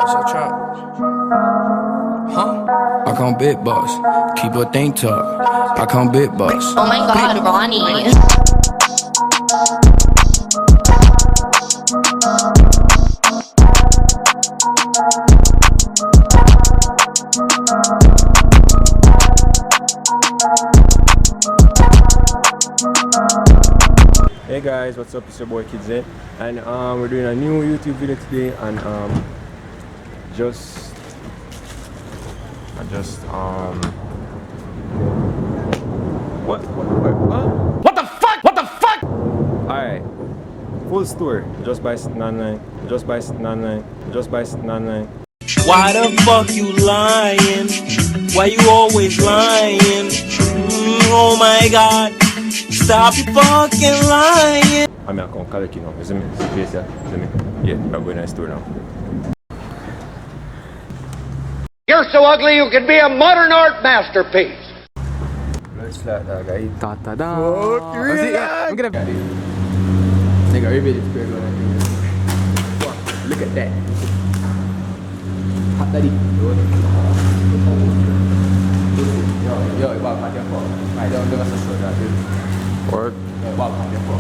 It's a trap. Huh? I come big boss. Keep a thing tucked. I come big boss. Oh my god, Ronnie. Hey guys, what's up? It's your boy Kids Z, and we're doing a new YouTube video today, and what the fuck? Alright, full story. Just by sitting online. Why the fuck you lying? Why you always lying? Oh my god, stop fucking lying. I'm going to call it, you know. Is it me? Yeah, I'm going to the store now. You're so ugly you could be a modern art masterpiece. Let's flat that guy. Ta-da-da! I'm gonna... Nigga, reveal this beer going. Look at that. Hot daddy. Yo, iba ka dyan po. Ay, doon ka sa soda. Or? Iba ka dyan po.